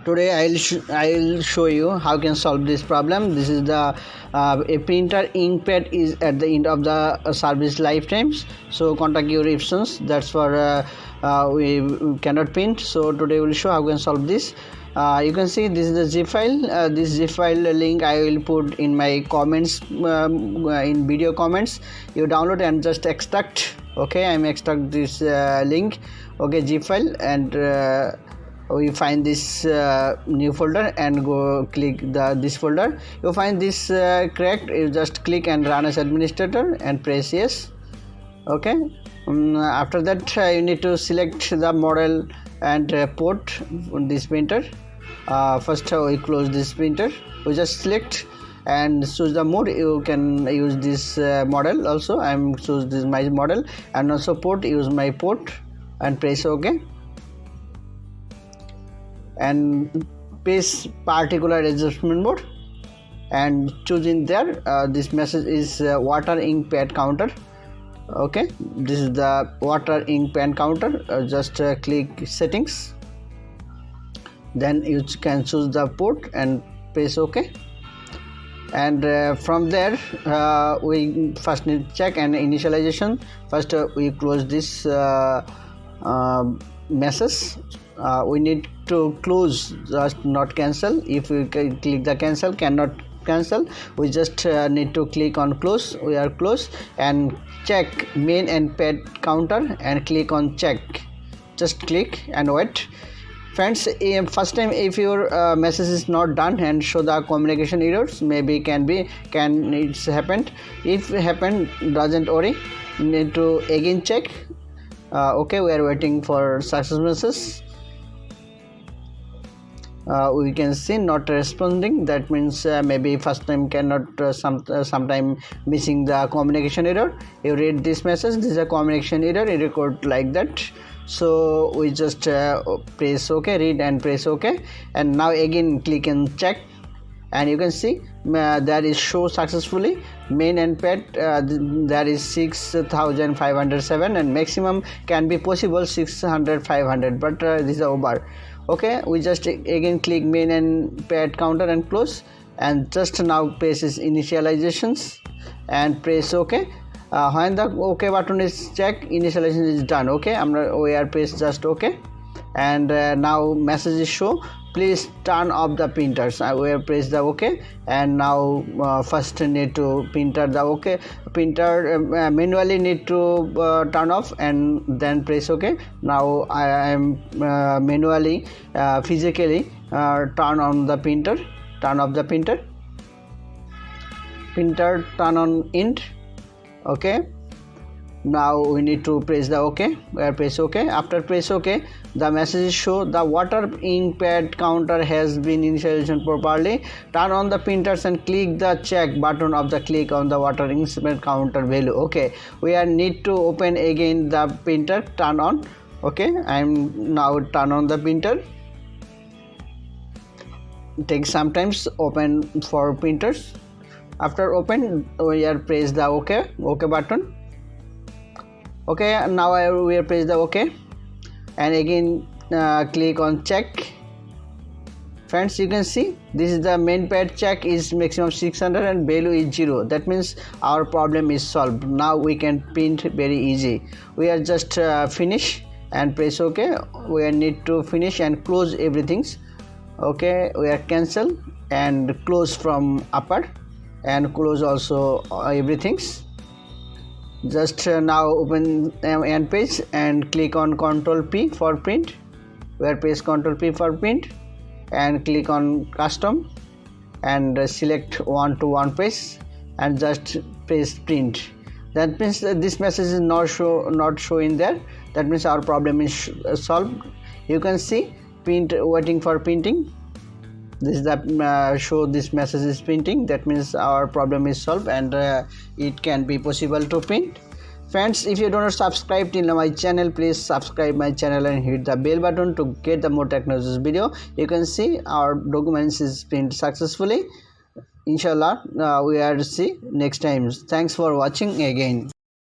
Today I'll show you how can solve this problem. This is the a printer ink pad is at the end of the service lifetimes, so contact your Epsons. That's for we cannot print. So today we'll show how can solve this. You can see this is the zip file. This zip file link I will put in my comments, in video comments. You download and just extract. Okay, I'm extract this link. Okay, zip file, and we find this new folder and go click this folder. You find this correct, you just click and run as administrator and press yes. Okay, after that you need to select the model and port on this printer. First we close this printer. We just select and choose the mode. You can use this model also. I'm choose this my model, and also port, use my port and press OK, and paste particular adjustment mode and choose in there. This message is water ink pad counter. Okay, this is the water ink pen counter. Just click settings, then you can choose the port and press OK, and from there we first need to check and initialization. First we close this message. We need to close, just not cancel. If we click the cancel, cannot cancel, we just need to click on close. We are close, and check main and pad counter and click on check. Just click and wait. Friends, first time if your message is not done and show the communication errors, maybe it's happened. If it happened, doesn't worry, need to again check. Okay, we are waiting for success message. We can see not responding. That means maybe first time cannot, sometime missing the communication error. You read this message, this is a communication error, you record like that. So we just press OK, read and press OK, and now again click and check, and you can see that is show successfully main and pad. That is 6507, and maximum can be possible 600 500, but this is over. Okay, we just again click main and pad counter and close, and just now press initializations and press OK. When the OK button is checked, initialization is done. Okay, we are press just OK, and now message is show, please turn off the printers. We have pressed the OK, and now first need to printer the OK printer manually need to turn off, and then press OK. Now I am manually physically turn on the printer, turn off the printer, turn on end. Okay, now we need to press the OK. We are press OK. After press OK, the message show the water ink pad counter has been initialized properly. Turn on the printers and click the check button of the click on the water ink pad counter value. Okay, we are need to open again the printer, turn on. Okay, I'm now turn on the printer. Take sometimes open for printers. After open, we are press the OK button. Okay, now we are press the OK, and again click on check. Friends, you can see this is the main pad check is maximum 600 and value is 0. That means our problem is solved. Now we can print very easy. We are just finish and press OK. We need to finish and close everything. Okay, we are cancel and close from upper, and close also everything. Just now open end page and click on Ctrl P for print. Where press Ctrl P for print and click on custom and select 1-to-1 page and just press print. That means that this message is not show in there. That means our problem is solved. You can see print waiting for printing. This is the show this message is printing. That means our problem is solved, and it can be possible to print. Friends, if you don't subscribe to my channel, please subscribe my channel and hit the bell button to get the more technology video. You can see our documents is print successfully. Inshallah, we are see next time. Thanks for watching again.